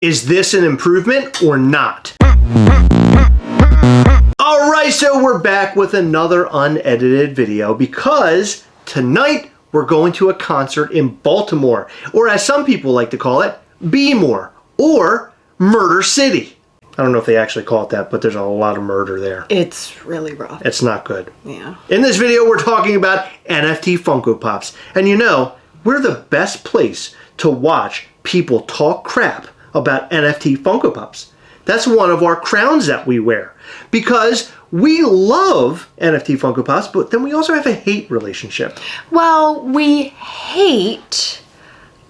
Is this an improvement or not? Alright, so we're back with another unedited video because tonight we're going to a concert in Baltimore, or as some people like to call it, B-more, or Murder City. I don't know if they actually call it that, but there's a lot of murder there. It's really rough. It's not good. Yeah. In this video, we're talking about NFT Funko Pops. And you know, we're the best place to watch people talk crap about NFT Funko Pops. That's one of our crowns that we wear. Because we love NFT Funko Pops, but then we also have a hate relationship. Well, we hate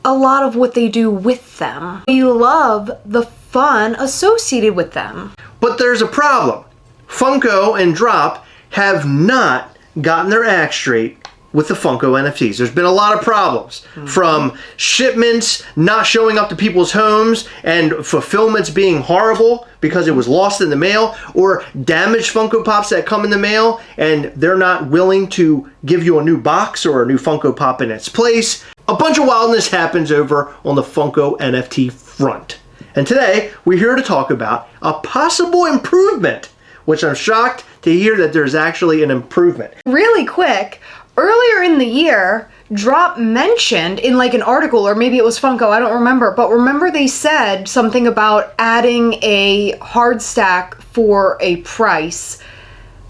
a lot of what they do with them. We love the fun associated with them. But there's a problem. Funko and Drop have not gotten their act straight with the Funko NFTs. There's been a lot of problems, from shipments not showing up to people's homes and fulfillments being horrible because it was lost in the mail, or damaged Funko Pops that come in the mail and they're not willing to give you a new box or a new Funko Pop in its place. A bunch of wildness happens over on the Funko NFT front. And today, we're here to talk about a possible improvement, which I'm shocked to hear that there's actually an improvement. Really quick, earlier in the year, Drop mentioned in like an article, or maybe it was Funko, I don't remember, but remember they said something about adding a hard stack for a price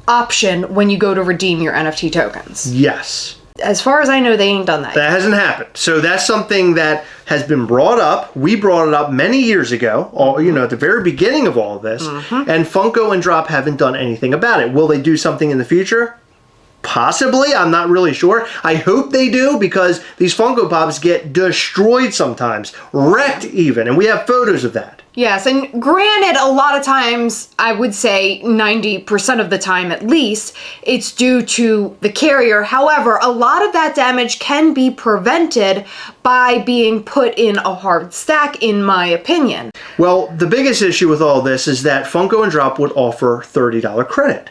option when you go to redeem your NFT tokens. Yes. As far as I know, they ain't done that yet. That hasn't happened. So that's something that has been brought up. We brought it up many years ago, at the very beginning of all of this, and Funko and Drop haven't done anything about it. Will they do something in the future? Possibly. I'm not really sure. I hope they do, because these Funko Pops get destroyed sometimes, wrecked even, and we have photos of that. Yes, and granted, a lot of times, I would say 90% of the time at least, it's due to the carrier. However, a lot of that damage can be prevented by being put in a hard stack, in my opinion. Well, the biggest issue with all this is that Funko and Drop would offer $30 credit.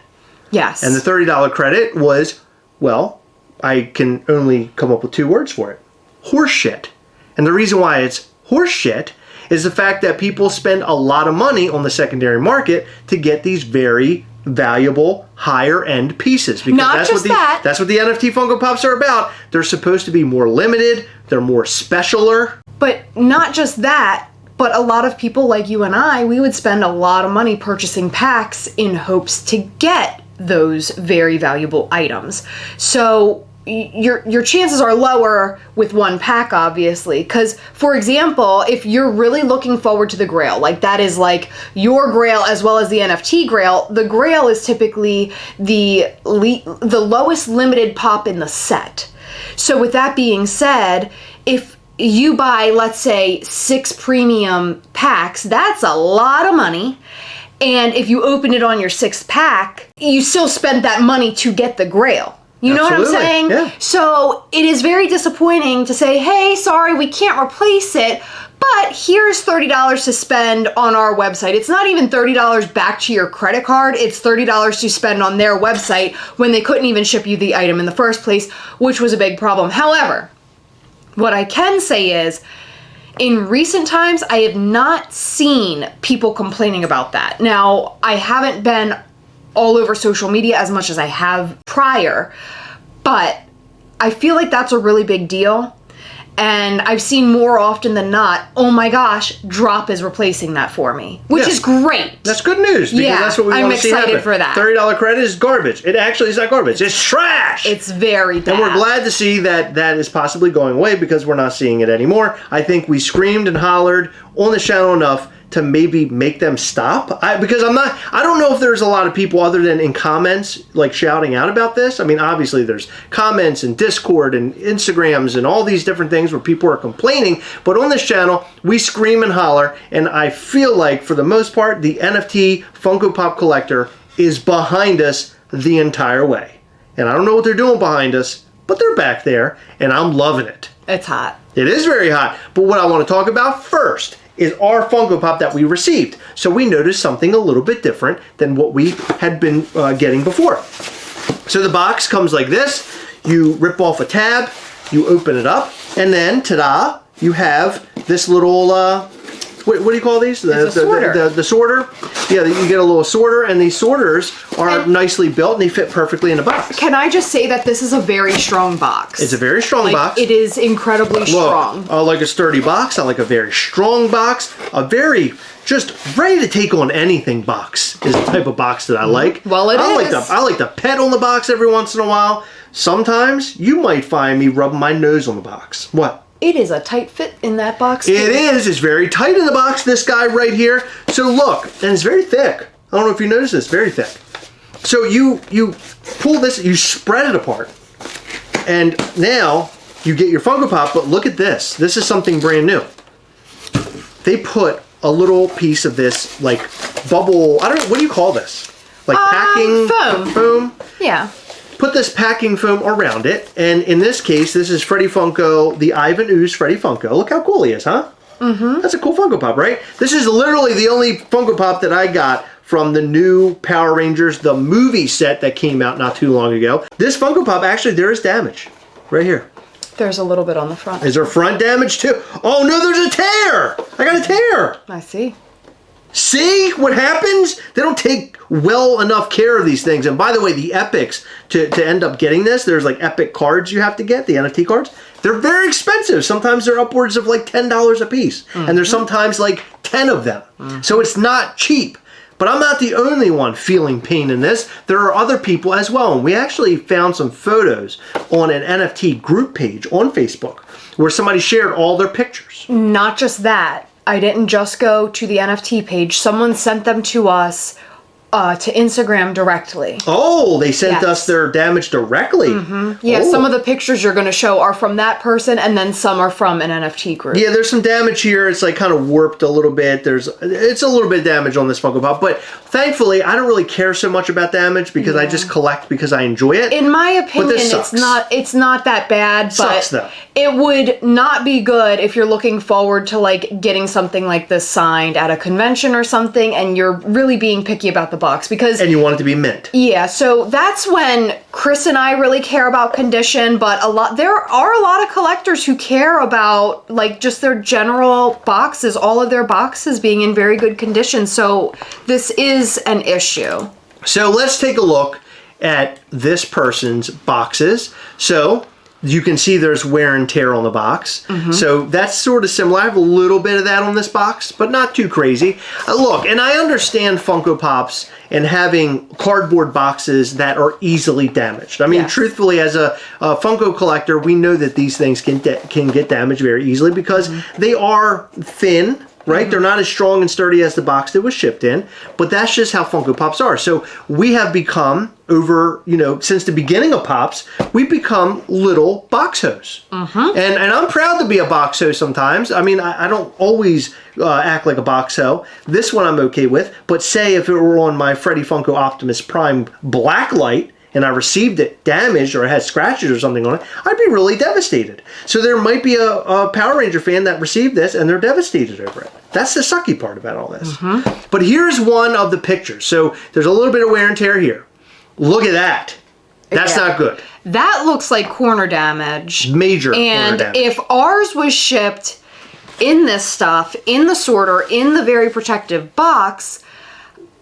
Yes. And the $30 credit was, well, I can only come up with two words for it. Horseshit. And the reason why it's horseshit is the fact that people spend a lot of money on the secondary market to get these very valuable, higher end pieces. Because that's what the NFT Funko Pops are about. They're supposed to be more limited, they're more specialer. But not just that, but a lot of people like you and I, we would spend a lot of money purchasing packs in hopes to get those very valuable items. So your chances are lower with one pack, obviously, because, for example, if you're really looking forward to the Grail, like that is like your Grail as well as the NFT Grail, the Grail is typically the lowest limited pop in the set. So with that being said, if you buy, let's say, 6 premium packs, that's a lot of money. And if you open it on your 6th pack, you still spent that money to get the Grail. You know what I'm saying? Yeah. So it is very disappointing to say, hey, sorry, we can't replace it, but here's $30 to spend on our website. It's not even $30 back to your credit card. It's $30 to spend on their website when they couldn't even ship you the item in the first place, which was a big problem. However, what I can say is, in recent times, I have not seen people complaining about that. Now, I haven't been all over social media as much as I have prior, but I feel like that's a really big deal. And I've seen more often than not, oh my gosh, Drop is replacing that for me, which is great. That's good news, because that's what we want to see happen. I'm excited for that. $30 credit is garbage. It actually is not garbage. It's trash. It's very bad. And we're glad to see that that is possibly going away, because we're not seeing it anymore. I think we screamed and hollered on the channel enough to maybe make them stop. Because I don't know if there's a lot of people other than in comments like shouting out about this. I mean, obviously there's comments and Discord and Instagrams and all these different things where people are complaining, but on this channel, we scream and holler, and I feel like for the most part, the NFT Funko Pop collector is behind us the entire way. And I don't know what they're doing behind us, but they're back there, and I'm loving it. It's hot. It is very hot, but what I want to talk about first is our Funko Pop that we received. So we noticed something a little bit different than what we had been getting before. So the box comes like this. You rip off a tab, you open it up, and then, ta-da, you have this little, what what do you call these? It's a sorter. The sorter. Yeah, you get a little sorter, and these sorters are nicely built, and they fit perfectly in the box. Can I just say that this is a very strong box? It's a very strong box. It is incredibly strong. I like a sturdy box. I like a very strong box. A very just ready to take on anything box is the type of box that I like. Well, I like to pet on the box every once in a while. Sometimes you might find me rubbing my nose on the box. What? It is a tight fit in that box, too. It is. It's very tight in the box, this guy right here. So look, and it's very thick. I don't know if you noticed this, very thick. So you pull this, you spread it apart. And now you get your Funko Pop, but look at this. This is something brand new. They put a little piece of this, like, bubble, I don't know, what do you call this? Like packing? Foam. Yeah. Put this packing foam around it, and in this case, this is Freddy Funko, the Ivan Ooze Freddy Funko. Look how cool he is, huh? Mm-hmm. That's a cool Funko Pop, right? This is literally the only Funko Pop that I got from the new Power Rangers, the movie set that came out not too long ago. This Funko Pop, actually, there is damage. Right here. There's a little bit on the front. Is there front damage, too? Oh, no, there's a tear! I got a tear! I see. See what happens? They don't take well enough care of these things. And by the way, the epics, to end up getting this, there's like epic cards you have to get, the NFT cards. They're very expensive. Sometimes they're upwards of like $10 a piece. And there's sometimes like 10 of them. So it's not cheap. But I'm not the only one feeling pain in this. There are other people as well. And we actually found some photos on an NFT group page on Facebook where somebody shared all their pictures. Not just that. I didn't just go to the NFT page. Someone sent them to us to Instagram directly. Oh, they sent us their damage directly. Yeah, some of the pictures you're going to show are from that person, and then some are from an NFT group. Yeah, there's some damage here. It's like kind of warped a little bit. It's a little bit of damage on this Funko Pop, but thankfully I don't really care so much about damage because I just collect because I enjoy it. In my opinion, it's not that bad, but sucks, though. It would not be good if you're looking forward to like getting something like this signed at a convention or something, and you're really being picky about the box because and you want it to be mint. Yeah, so that's when Chris and I really care about condition, but there are a lot of collectors who care about like just their general boxes, all of their boxes being in very good condition. So this is an issue. So let's take a look at this person's boxes. So you can see there's wear and tear on the box. So that's sort of similar. I have a little bit of that on this box, but not too crazy. Look, and I understand Funko Pops and having cardboard boxes that are easily damaged. I mean, truthfully, as a Funko collector, we know that these things can get damaged very easily because they are thin. Right? They're not as strong and sturdy as the box that was shipped in, but that's just how Funko Pops are. So we have become, since the beginning of Pops, we've become little box hoes. And I'm proud to be a box hoe sometimes. I mean, I don't always act like a box hoe. This one I'm okay with, but say if it were on my Freddy Funko Optimus Prime Blacklight, and I received it damaged or it had scratches or something on it, I'd be really devastated. So there might be a Power Ranger fan that received this and they're devastated over it. That's the sucky part about all this. But here's one of the pictures. So there's a little bit of wear and tear here. Look at that. That's not good. That looks like corner damage. Major corner damage. And if ours was shipped in this stuff, in the sorter, in the very protective box,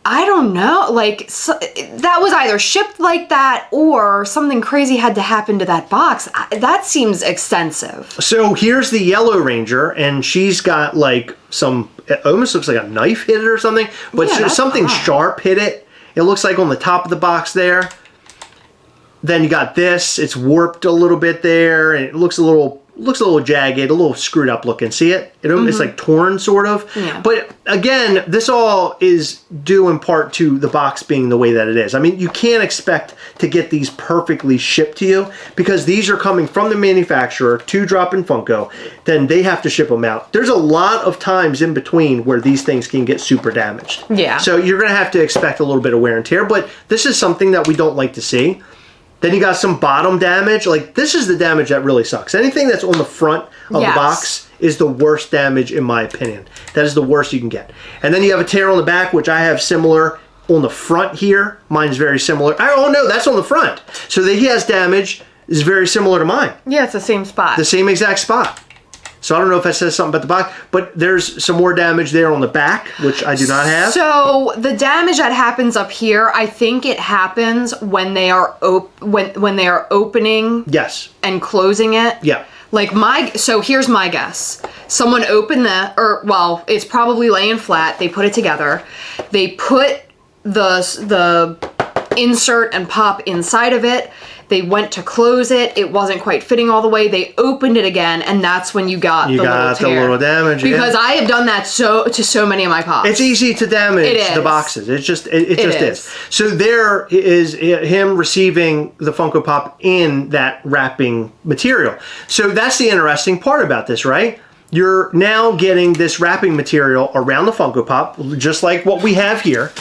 I don't know, like, that was either shipped like that or something crazy had to happen to that box. That seems extensive. So here's the Yellow Ranger, and she's got, like, it almost looks like a knife hit it or something, but something sharp hit it. It looks like on the top of the box there. Then you got this, it's warped a little bit there, and it looks a little jagged, a little screwed up looking. See it? It's like torn, sort of. Yeah. But again, this all is due in part to the box being the way that it is. I mean, you can't expect to get these perfectly shipped to you because these are coming from the manufacturer to Drop in Funko. Then they have to ship them out. There's a lot of times in between where these things can get super damaged. Yeah. So you're going to have to expect a little bit of wear and tear, but this is something that we don't like to see. Then you got some bottom damage. Like, this is the damage that really sucks. Anything that's on the front of the box is the worst damage, in my opinion. That is the worst you can get. And then you have a tear on the back, which I have similar on the front here. Mine's very similar. Oh, no, that's on the front. So that he has damage is very similar to mine. Yeah, it's the same spot. The same exact spot. So I don't know if that says something about the box, but there's some more damage there on the back, which I do not have. So the damage that happens up here, I think it happens when they are when they are opening Yes. and closing it. Yeah. Like so here's my guess. Someone opened well, it's probably laying flat. They put it together. They put the insert and pop inside of it. They went to close it. It wasn't quite fitting all the way. They opened it again, and that's when you got the little tear. the little damage. Because I have done that to so many of my pops. It's easy to damage the boxes. It just is. So there is him receiving the Funko Pop in that wrapping material. So that's the interesting part about this, right? You're now getting this wrapping material around the Funko Pop, just like what we have here,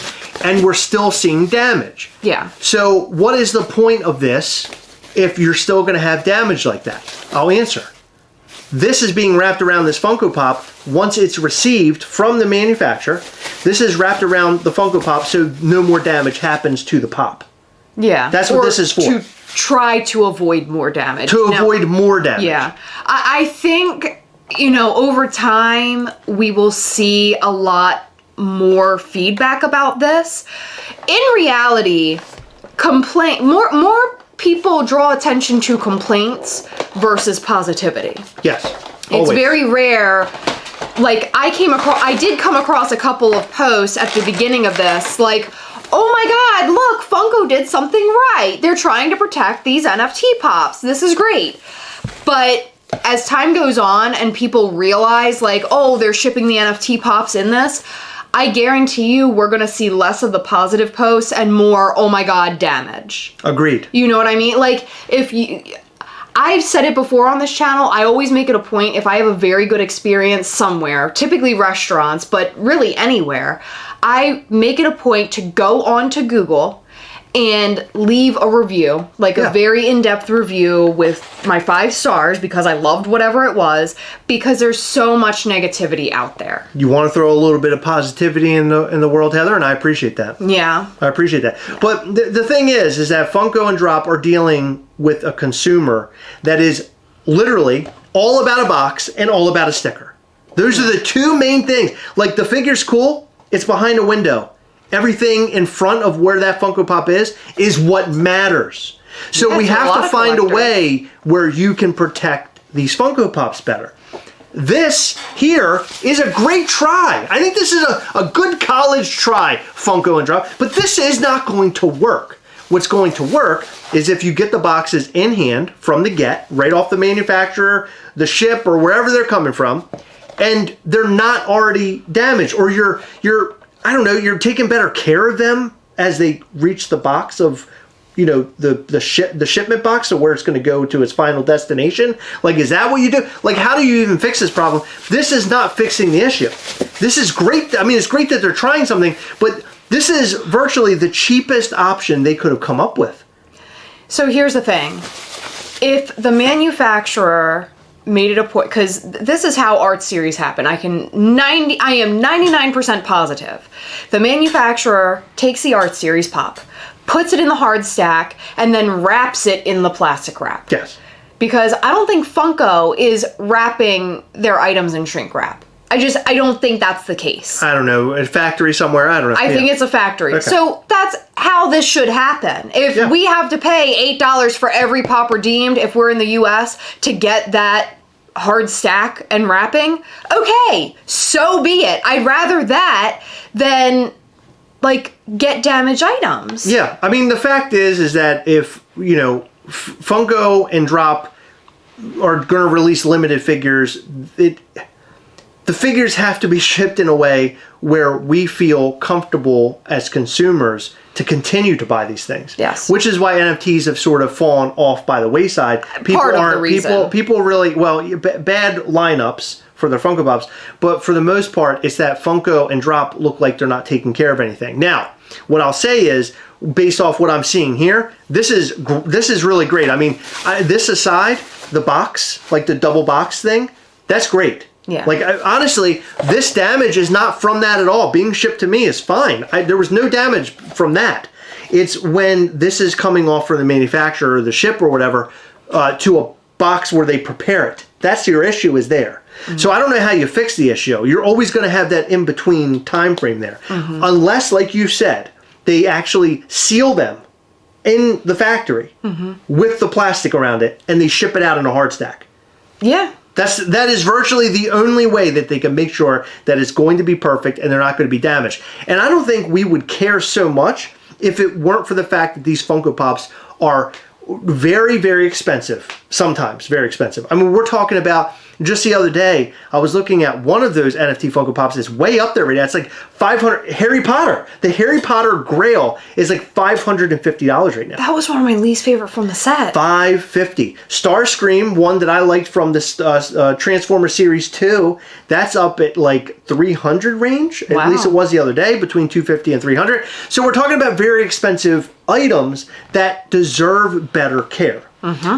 and we're still seeing damage. Yeah. So what is the point of this if you're still going to have damage like that? I'll answer. This is being wrapped around this Funko Pop once it's received from the manufacturer. This is wrapped around the Funko Pop so no more damage happens to the pop. Yeah. That's what this is for. To try to avoid more damage. Avoid more damage. Yeah. I think, over time, we will see a lot more feedback about this. In reality, more people draw attention to complaints versus positivity. Yes. It's very rare. Like I did come across a couple of posts at the beginning of this, like, oh my God, look, Funko did something right. They're trying to protect these NFT pops. This is great. But as time goes on and people realize, like, oh, they're shipping the NFT pops in this, I guarantee you we're going to see less of the positive posts and more, oh my God, damage. Agreed. You know what I mean? Like, I've said it before on this channel, I always make it a point, if I have a very good experience somewhere, typically restaurants, but really anywhere, I make it a point to go onto Google and leave a review, like a very in-depth review with my 5 stars, because I loved whatever it was, because there's so much negativity out there. You want to throw a little bit of positivity in the world, Heather, and I appreciate that. Yeah. I appreciate that. But the thing is that Funko and Drop are dealing with a consumer that is literally all about a box and all about a sticker. Those are the two main things. Like, the figure's cool, it's behind a window. Everything in front of where that Funko Pop is what matters. So we have to find a way where you can protect these Funko Pops better. This here is a great try. I think this is a good college try, Funko and Drop, but this is not going to work. What's going to work is if you get the boxes in hand from the get, right off the manufacturer, the ship, or wherever they're coming from, and they're not already damaged, or you're I don't know, you're taking better care of them as they reach the box of, the shipment box, or where it's going to go to its final destination. Like, is that what you do? Like, how do you even fix this problem? This is not fixing the issue. This is great. I mean, it's great that they're trying something, but this is virtually the cheapest option they could have come up with. So here's the thing. If the manufacturer made it a point, because this is how art series happen. I am 99% positive. The manufacturer takes the art series pop, puts it in the hard stack, and then wraps it in the plastic wrap. Yes. Because I don't think Funko is wrapping their items in shrink wrap. I don't think that's the case. I don't know, a factory somewhere, I don't know. I think it's a factory. Okay. So that's how this should happen. If we have to pay $8 for every pop redeemed, if we're in the US, to get that hard stack and wrapping, okay, so be it. I'd rather that than, like, get damaged items. Yeah, I mean, the fact is that if, Funko and Drop are going to release limited figures, the figures have to be shipped in a way where we feel comfortable as consumers to continue to buy these things. Yes. Which is why NFTs have sort of fallen off by the wayside. Part of the reason. People really, bad lineups for their Funko Pops, but for the most part, it's that Funko and Drop look like they're not taking care of anything. Now, what I'll say is, based off what I'm seeing here, this is really great. I mean, this aside, the box, like the double box thing, that's great. Yeah. Like, honestly, this damage is not from that at all. Being shipped to me is fine. There was no damage from that. It's when this is coming off from the manufacturer or the ship or whatever to a box where they prepare it. That's your issue, is there. So I don't know how you fix the issue. You're always going to have that in-between time frame there. Unless, like you said, they actually seal them in the factory with the plastic around it, and they ship it out in a hard stack. Yeah. That is virtually the only way that they can make sure that it's going to be perfect and they're not going to be damaged. And I don't think we would care so much if it weren't for the fact that these Funko Pops are very, very expensive. Sometimes very expensive. I mean, we're talking about, just the other day, I was looking at one of those NFT Funko Pops. It's way up there right now. It's like $500. Harry Potter. The Harry Potter Grail is like $550 right now. That was one of my least favorite from the set. $550. Starscream, one that I liked from this Transformer Series 2, that's up at like 300 range. Wow. At least it was the other day, between 250 and 300. So we're talking about very expensive items that deserve better care.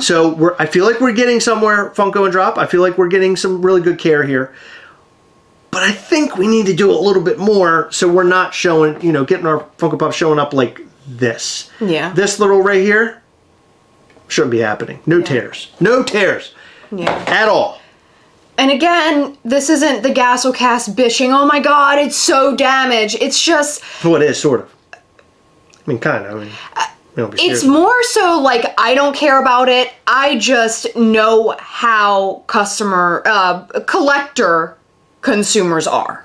So I feel like we're getting somewhere, Funko and Drop. I feel like we're getting some really good care here. But I think we need to do a little bit more so we're not showing, getting our Funko Pop showing up like this. Yeah. This little right here shouldn't be happening. No tears. No tears. Yeah. At all. And again, this isn't the Gastlecast bitching, oh my god, it's so damaged. It's just... Well, it is, sort of. I mean, kind of. I mean... It's more so like I don't care about it. I just know how collector consumers are.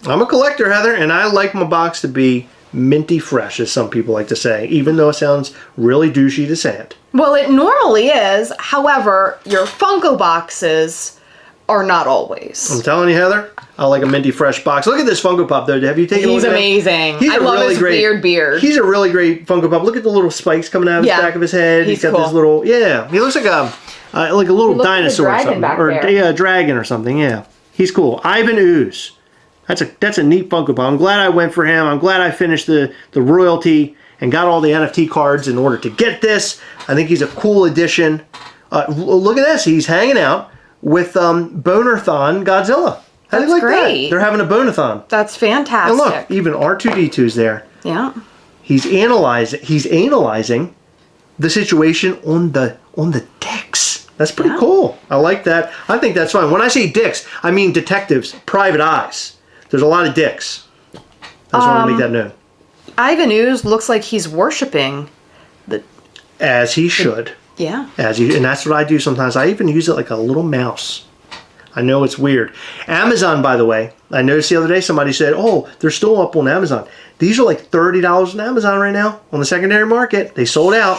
I'm a collector, Heather, and I like my box to be minty fresh, as some people like to say, even though it sounds really douchey to say it. Well, it normally is. However, your Funko boxes are not always. I'm telling you, Heather, I like a minty fresh box. Look at this Funko Pop, though. Have you taken a look He's at him? amazing. I love his weird beard. He's a really great Funko Pop. Look at the little spikes coming out of the back of his head. He's got cool. this little, he looks like a little dinosaur or something. There. A dragon or something, yeah. He's cool. Ivan Ooze. That's a neat Funko Pop. I'm glad I went for him. I'm glad I finished the royalty and got all the NFT cards in order to get this. I think he's a cool addition. Look at this. He's hanging out with Bonerthon Godzilla. How do you like great. that? They're having a Bonathon. That's fantastic. And look, even R2-D2's there. Yeah. He's analyzing the situation on the decks. That's pretty cool. I like that. I think that's fun. When I say dicks, I mean detectives, private eyes. There's a lot of dicks. I just want to make that known. Ivan Ooze looks like he's worshiping as he should. Yeah. And that's what I do sometimes. I even use it like a little mouse. I know it's weird. Amazon, by the way, I noticed the other day somebody said, oh, they're still up on Amazon. These are like $30 on Amazon right now on the secondary market. They sold out.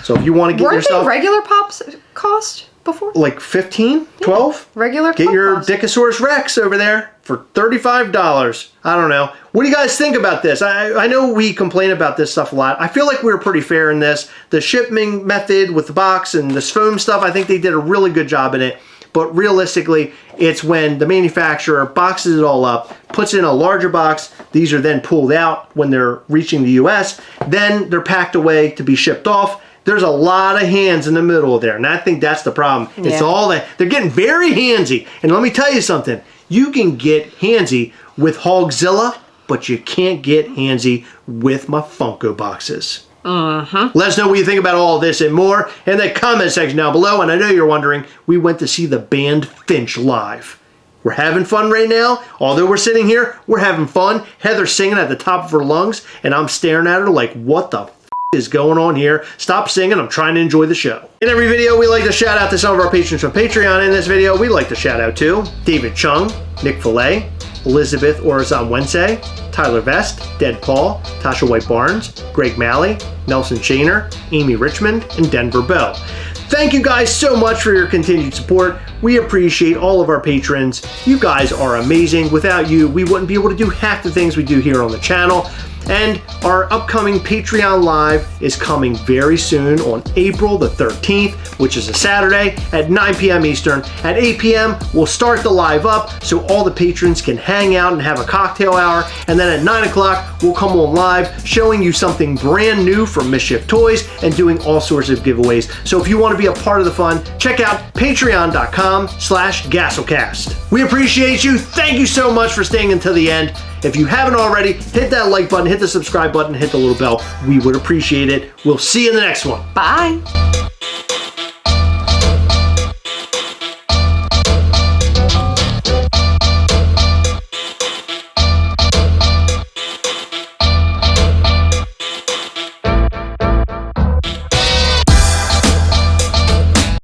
So if you want to get yourself... Weren't they regular Pops cost before? Like 15, 12? Regular Get Pop your Pops. Dickosaurus Rex over there for $35. I don't know. What do you guys think about this? I know we complain about this stuff a lot. I feel like we were pretty fair in this. The shipping method with the box and this foam stuff, I think they did a really good job in it. But realistically, it's when the manufacturer boxes it all up, puts it in a larger box. These are then pulled out when they're reaching the US. Then they're packed away to be shipped off. There's a lot of hands in the middle there, and I think that's the problem. Yeah. It's all that they're getting very handsy. And let me tell you something. You can get handsy with Hogzilla, but you can't get handsy with my Funko boxes. Let us know what you think about all this and more in the comment section down below. And I know you're wondering, we went to see the band Finch live. We're having fun right now. Although we're sitting here, we're having fun. Heather's singing at the top of her lungs, and I'm staring at her like, what the is going on here? Stop singing. I'm trying to enjoy the show. In every video, we like to shout out to some of our patrons from Patreon. In this video, we'd like to shout out to David Chung, Nick Fillet, Elizabeth Orazan Wednesday, Tyler Vest, Dead Paul, Tasha White Barnes, Greg Malley, Nelson Shaner, Amy Richmond, and Denver Bell. Thank you guys so much for your continued support. We appreciate all of our patrons. You guys are amazing. Without you, we wouldn't be able to do half the things we do here on the channel. And our upcoming Patreon Live is coming very soon on April the 13th, which is a Saturday at 9 p.m. Eastern. At 8 p.m., we'll start the live up so all the patrons can hang out and have a cocktail hour. And then at 9 o'clock, we'll come on live showing you something brand new from MISCHIEF Toys and doing all sorts of giveaways. So if you want to be a part of the fun, check out patreon.com/Gastlecast. We appreciate you. Thank you so much for staying until the end. If you haven't already, hit that like button, hit the subscribe button, hit the little bell. We would appreciate it. We'll see you in the next one. Bye.